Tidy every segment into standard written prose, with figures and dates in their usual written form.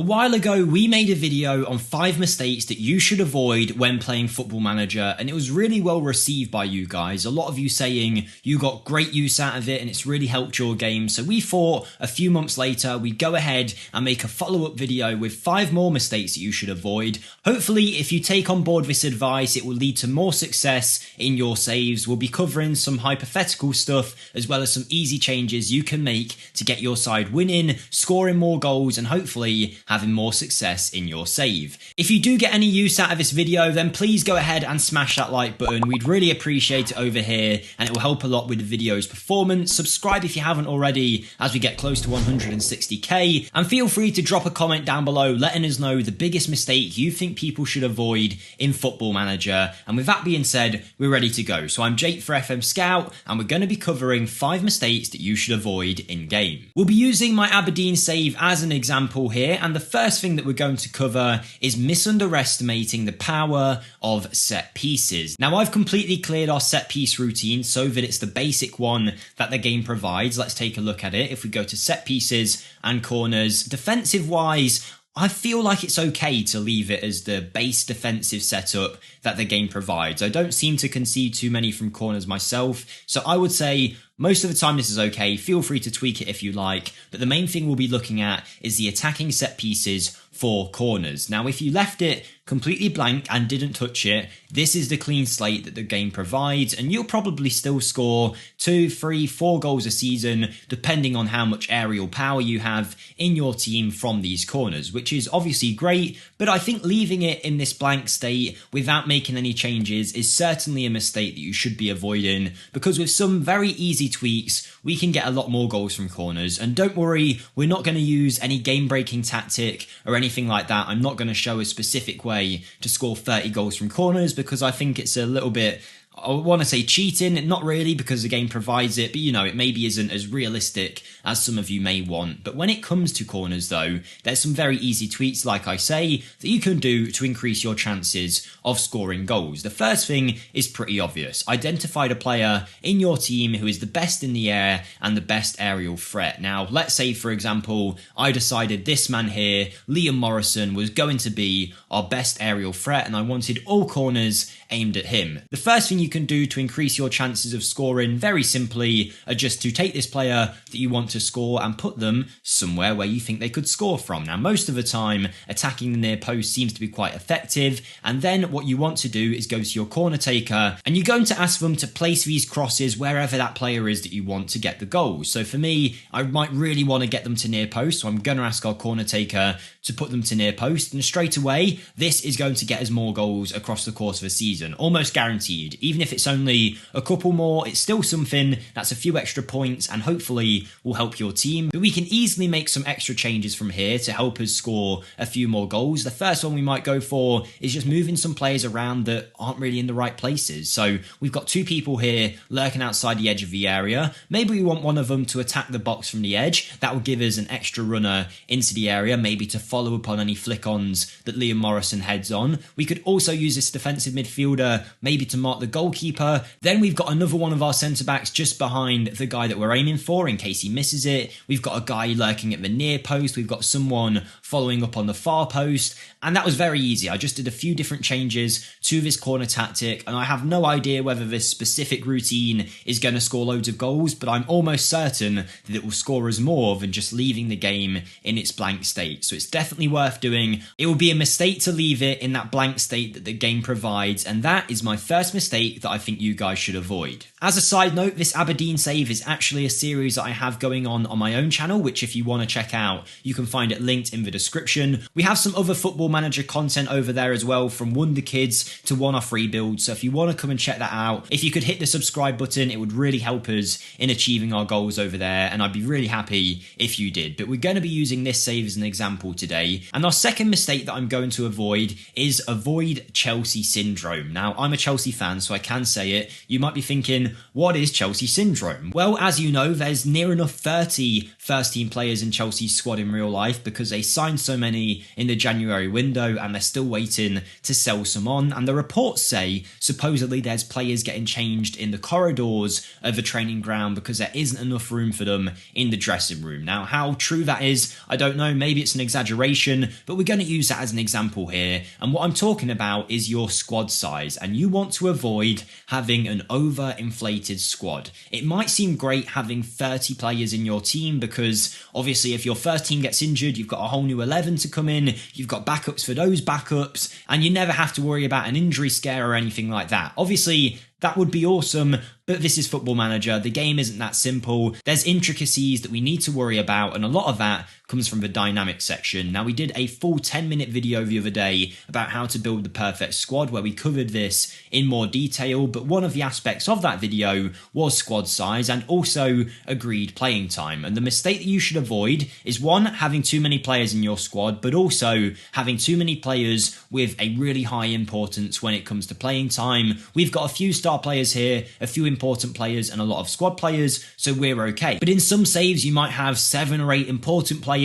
A while ago, we made a video on 5 mistakes that you should avoid when playing Football Manager, and it was really well received by you guys. A lot of you saying you got great use out of it and it's really helped your game. So we thought a few months later, we'd go ahead and make a follow-up video with 5 more mistakes that you should avoid. Hopefully, if you take on board this advice, it will lead to more success in your saves. We'll be covering some hypothetical stuff as well as some easy changes you can make to get your side winning, scoring more goals, and hopefully having more success in your save. If you do get any use out of this video, then please go ahead and smash that like button. We'd really appreciate it over here, and it will help a lot with the video's performance. Subscribe if you haven't already as we get close to 160k, and feel free to drop a comment down below letting us know the biggest mistake you think people should avoid in Football Manager. And with that being said, we're ready to go. So I'm Jake for FMSCOUT, and we're going to be covering 5 mistakes that you should avoid in game. We'll be using my Aberdeen save as an example here, and the first thing that we're going to cover is misunderestimating the power of set pieces. Now, I've completely cleared our set piece routine so that it's the basic one that the game provides. Let's take a look at it. If we go to set pieces and corners, defensive wise, I feel like it's okay to leave it as the base defensive setup that the game provides. I don't seem to concede too many from corners myself, so I would say most of the time this is okay. Feel free to tweak it if you like, but the main thing we'll be looking at is the attacking set pieces for corners. Now, if you left it completely blank and didn't touch it, this is the clean slate that the game provides, and you'll probably still score 2, 3, 4 goals a season, depending on how much aerial power you have in your team from these corners, which is obviously great, but I think leaving it in this blank state without making any changes is certainly a mistake that you should be avoiding, because with some very easy tweaks, we can get a lot more goals from corners. And don't worry, we're not going to use any game-breaking tactic or anything like that. I'm not going to show a specific way to score 30 goals from corners, because I think it's a little bit, I want to say cheating, not really, because the game provides it, but you know, it maybe isn't as realistic as some of you may want. But when it comes to corners though, there's some very easy tweaks, like I say, that you can do to increase your chances of scoring goals. The first thing is pretty obvious. Identify the player in your team who is the best in the air and the best aerial threat. Now, let's say, for example, I decided this man here, Liam Morrison, was going to be our best aerial threat, and I wanted all corners aimed at him. The first thing you can do to increase your chances of scoring, very simply, are just to take this player that you want to score and put them somewhere where you think they could score from. Now, most of the time, attacking the near post seems to be quite effective, and then what you want to do is go to your corner taker, and you're going to ask them to place these crosses wherever that player is that you want to get the goal. So for me, I might really want to get them to near post, so I'm going to ask our corner taker to put them to near post, and straight away, this is going to get us more goals across the course of a season, almost guaranteed. Even if it's only a couple more, it's still something that's a few extra points and hopefully will help your team. But we can easily make some extra changes from here to help us score a few more goals. The first one we might go for is just moving some players around that aren't really in the right places. So we've got 2 people here lurking outside the edge of the area. Maybe we want one of them to attack the box from the edge. That will give us an extra runner into the area, maybe to follow upon any flick-ons that Liam Morrison heads on. We could also use this defensive midfielder maybe to mark the goalkeeper. Then we've got another one of our centre-backs just behind the guy that we're aiming for in case he misses it. We've got a guy lurking at the near post. We've got someone following up on the far post. And that was very easy. I just did a few different changes to this corner tactic, and I have no idea whether this specific routine is going to score loads of goals, but I'm almost certain that it will score us more than just leaving the game in its blank state. So it's definitely worth doing. It will be a mistake to leave it in that blank state that the game provides, and that is my first mistake that I think you guys should avoid. As a side note, this Aberdeen save is actually a series that I have going on my own channel, which if you want to check out, you can find it linked in the description. We have some other Football Manager content over there as well, from Wonderkids to one-off rebuilds, so if you want to come and check that out, if you could hit the subscribe button, it would really help us in achieving our goals over there, and I'd be really happy if you did. But we're going to be using this save as an example today, and our second mistake that I'm going to avoid is avoid Chelsea syndrome. syndrome. Now, I'm a Chelsea fan, so I can say it. You might be thinking, what is Chelsea syndrome? Well, as you know, there's near enough 30 first-team players in Chelsea's squad in real life because they signed so many in the January window and they're still waiting to sell some on. And the reports say, supposedly, there's players getting changed in the corridors of the training ground because there isn't enough room for them in the dressing room. Now, how true that is, I don't know. Maybe it's an exaggeration, but we're going to use that as an example here. And what I'm talking about is your squad size, and you want to avoid having an overinflated squad. It might seem great having 30 players in your team because obviously if your first team gets injured, you've got a whole new 11 to come in, you've got backups for those backups, and you never have to worry about an injury scare or anything like that. Obviously, that would be awesome, but this is Football Manager. The game isn't that simple. There's intricacies that we need to worry about, and a lot of that comes from the dynamics section. Now, we did a full 10-minute video the other day about how to build the perfect squad, where we covered this in more detail, but one of the aspects of that video was squad size and also agreed playing time. And the mistake that you should avoid is, one, having too many players in your squad, but also having too many players with a really high importance when it comes to playing time. We've got a few star players here, a few important players, and a lot of squad players, so we're okay. But in some saves, you might have 7 or 8 important players,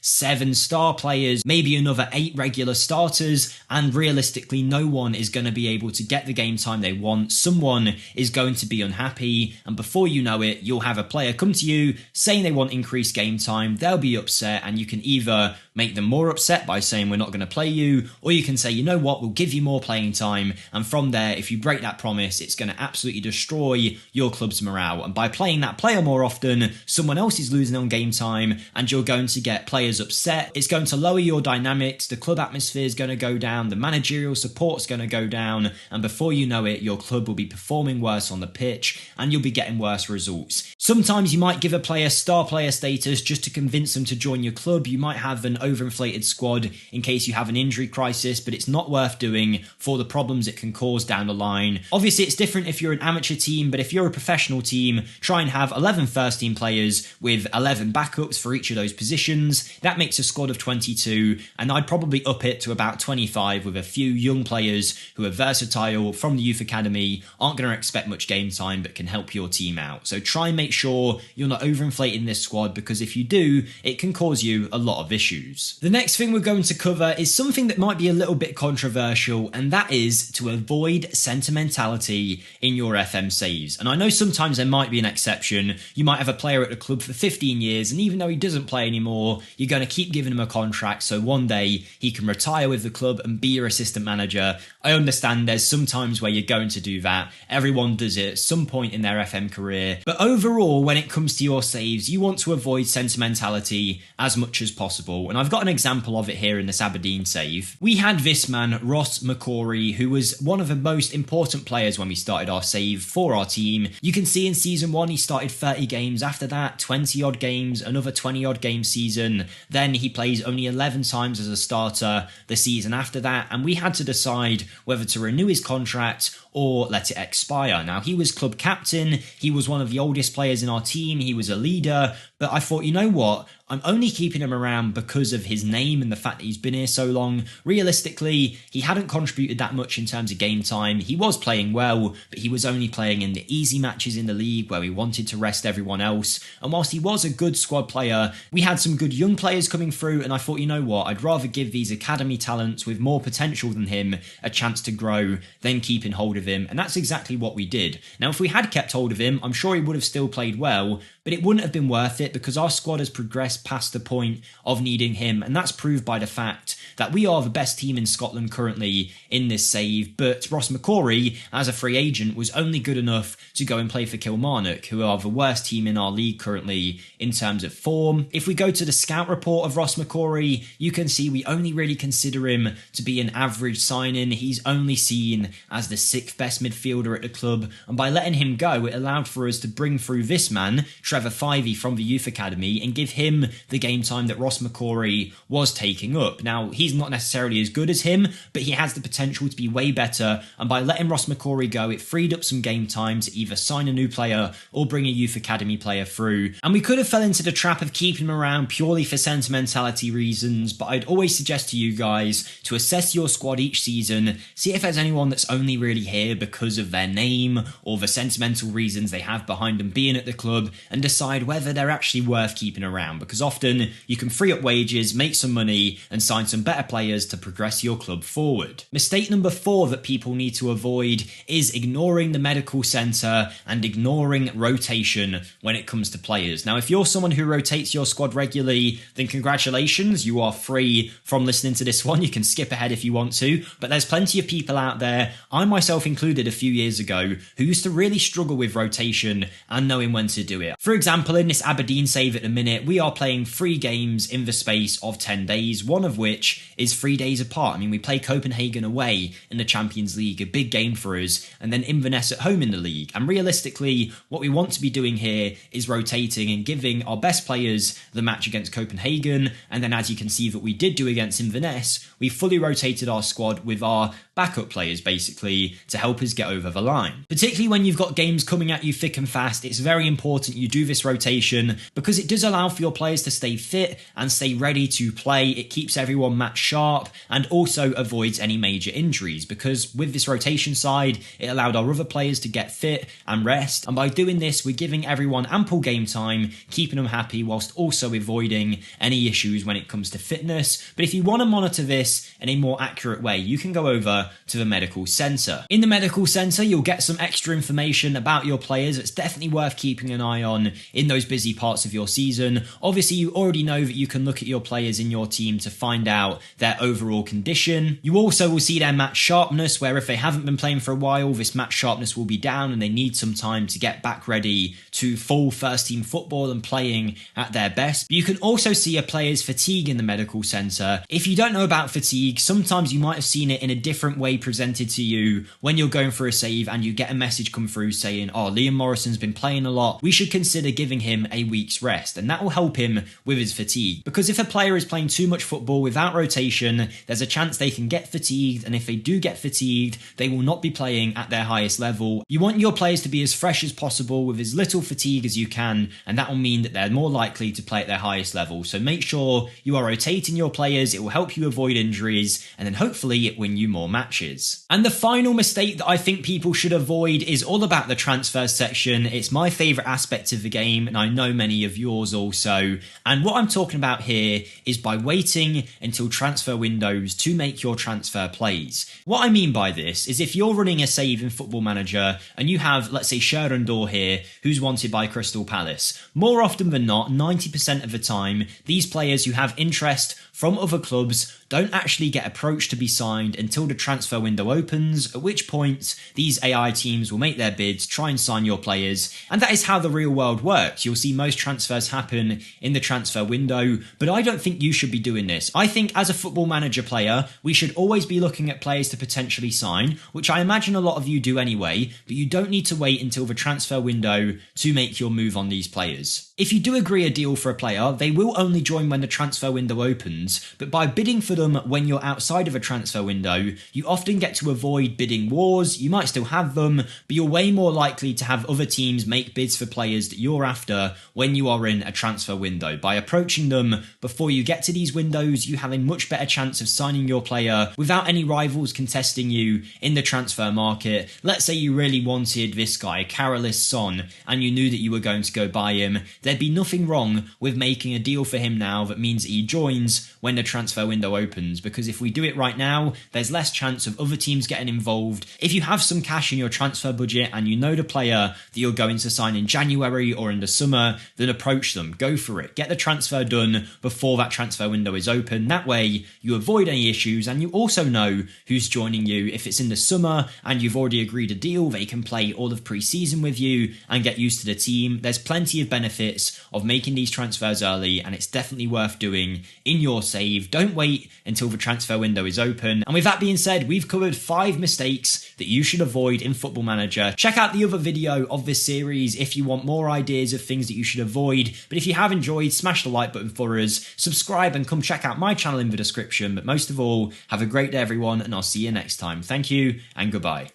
7 star players, maybe another 8 regular starters, and realistically, no one is going to be able to get the game time they want. Someone is going to be unhappy, and before you know it, you'll have a player come to you saying they want increased game time. They'll be upset, and you can either make them more upset by saying we're not going to play you, or you can say, you know what, we'll give you more playing time, and from there, if you break that promise, it's going to absolutely destroy your club's morale. And by playing that player more often, someone else is losing on game time, and you're going to get players upset. It's going to lower your dynamics, the club atmosphere is going to go down, the managerial support's going to go down, and before you know it, your club will be performing worse on the pitch, and you'll be getting worse results. Sometimes you might give a player star player status just to convince them to join your club. You might have an overinflated squad in case you have an injury crisis, but it's not worth doing for the problems it can cause down the line. Obviously, it's different if you're an amateur team, but if you're a professional team, try and have 11 first team players with 11 backups for each of those positions. That makes a squad of 22, and I'd probably up it to about 25 with a few young players who are versatile from the youth academy, aren't going to expect much game time, but can help your team out. So try and make sure you're not overinflating this squad, because if you do, it can cause you a lot of issues. The next thing we're going to cover is something that might be a little bit controversial, and that is to avoid sentimentality in your FM saves. And I know sometimes there might be an exception. You might have a player at the club for 15 years, and even though he doesn't play anymore, you're going to keep giving him a contract so one day he can retire with the club and be your assistant manager. I understand there's some times where you're going to do that. Everyone does it at some point in their FM career. But overall, when it comes to your saves, you want to avoid sentimentality as much as possible. And I've got an example of it here in this Aberdeen save. We had this man, Ross McCrory, who was one of the most important players when we started our save for our team. You can see in season 1, he started 30 games. After that, 20 odd games, another 20 odd game season. Then he plays only 11 times as a starter the season after that. And we had to decide whether to renew his contract or let it expire. Now, he was club captain. He was one of the oldest players in our team. He was a leader. But I thought, you know what? I'm only keeping him around because of his name and the fact that he's been here so long. Realistically, he hadn't contributed that much in terms of game time. He was playing well, but he was only playing in the easy matches in the league where we wanted to rest everyone else. And whilst he was a good squad player, we had some good young players coming through, and I thought, you know what? I'd rather give these academy talents with more potential than him a chance to grow than keeping hold of him. And that's exactly what we did. Now, if we had kept hold of him, I'm sure he would have still played well, but it wouldn't have been worth it because our squad has progressed past the point of needing him, and that's proved by the fact that we are the best team in Scotland currently in this save. But Ross McCrory, as a free agent, was only good enough to go and play for Kilmarnock, who are the worst team in our league currently in terms of form. If we go to the scout report of Ross McCrory, you can see we only really consider him to be an average signing. He's only seen as the 6th best midfielder at the club, and by letting him go, it allowed for us to bring through this man, Trevor Fivey, from the youth youth academy and give him the game time that Ross McCrory was taking up. Now, he's not necessarily as good as him, but he has the potential to be way better, and by letting Ross McCrory go, it freed up some game time to either sign a new player or bring a youth academy player through. And we could have fell into the trap of keeping him around purely for sentimentality reasons, but I'd always suggest to you guys to assess your squad each season, see if there's anyone that's only really here because of their name or the sentimental reasons they have behind them being at the club, and decide whether they're actually worth keeping around, because often you can free up wages, make some money, and sign some better players to progress your club forward. Mistake number 4 that people need to avoid is ignoring the medical centre and ignoring rotation when it comes to players. Now, if you're someone who rotates your squad regularly, then congratulations, you are free from listening to this one. You can skip ahead if you want to, but there's plenty of people out there, I myself included a few years ago, who used to really struggle with rotation and knowing when to do it. For example, in this Aberdeen save at the minute, we are playing 3 games in the space of 10 days, one of which is 3 days apart. I mean, we play Copenhagen away in the Champions League, a big game for us, and then Inverness at home in the league. And realistically, what we want to be doing here is rotating and giving our best players the match against Copenhagen, and then as you can see that we did do against Inverness, we fully rotated our squad with our backup players basically to help us get over the line. Particularly when you've got games coming at you thick and fast, it's very important you do this rotation because it does allow for your players to stay fit and stay ready to play. It keeps everyone match sharp and also avoids any major injuries, because with this rotation side, it allowed our other players to get fit and rest, and by doing this, we're giving everyone ample game time, keeping them happy whilst also avoiding any issues when it comes to fitness. But if you want to monitor this in a more accurate way, you can go over to the medical centre. In the medical centre, you'll get some extra information about your players. It's definitely worth keeping an eye on in those busy parts of your season. Obviously, you already know that you can look at your players in your team to find out their overall condition. You also will see their match sharpness, where if they haven't been playing for a while, this match sharpness will be down and they need some time to get back ready to full first team football and playing at their best. But you can also see a player's fatigue in the medical centre. If you don't know about fatigue, sometimes you might have seen it in a different way presented to you when you're going for a save and you get a message come through saying, oh, Liam Morrison's been playing a lot, we should consider giving him a week's rest, and that will help him with his fatigue. Because if a player is playing too much football without rotation, there's a chance they can get fatigued, and if they do get fatigued, they will not be playing at their highest level. You want your players to be as fresh as possible with as little fatigue as you can, and that will mean that they're more likely to play at their highest level. So make sure you are rotating your players, it will help you avoid injuries, and then hopefully it win you more matches. And the final mistake that I think people should avoid is all about the transfer section. It's my favourite aspect of the game, and I know many of yours also. And what I'm talking about here is by waiting until transfer windows to make your transfer plays. What I mean by this is if you're running a save in Football Manager and you have, let's say, Sherendor here, who's wanted by Crystal Palace, more often than not, 90% of the time, these players who have interest from other clubs don't actually get approached to be signed until the transfer window opens, at which point these AI teams will make their bids, try and sign your players, and that is how the real world works. You'll see most transfers happen in the transfer window, but I don't think you should be doing this. I think as a Football Manager player, we should always be looking at players to potentially sign, which I imagine a lot of you do anyway, but you don't need to wait until the transfer window to make your move on these players. If you do agree a deal for a player, they will only join when the transfer window opens, but by bidding for them when you're outside of a transfer window, you often get to avoid bidding wars. You might still have them, but you're way more likely to have other teams make bids for players that you're after when you are in a transfer window. By approaching them before you get to these windows, you have a much better chance of signing your player without any rivals contesting you in the transfer market. Let's say you really wanted this guy, Carolis Son, and you knew that you were going to go buy him. There'd be nothing wrong with making a deal for him now that means that he joins when the transfer window opens, because if we do it right now, there's less chance of other teams getting involved. If you have some cash in your transfer budget and you know the player that you're going to sign in January or in the summer, then approach them, go for it, get the transfer done before that transfer window is open. That way you avoid any issues, and you also know who's joining you. If it's in the summer and you've already agreed a deal, they can play all of pre-season with you and get used to the team. There's plenty of benefits of making these transfers early, and it's definitely worth doing in your save. Don't wait until the transfer window is open. And with that being said, we've covered 5 mistakes that you should avoid in Football Manager. Check out the other video of this series if you want more ideas of things that you should avoid. But if you have enjoyed, smash the like button for us, subscribe, and come check out my channel in the description. But most of all, have a great day everyone, and I'll see you next time. Thank you and goodbye.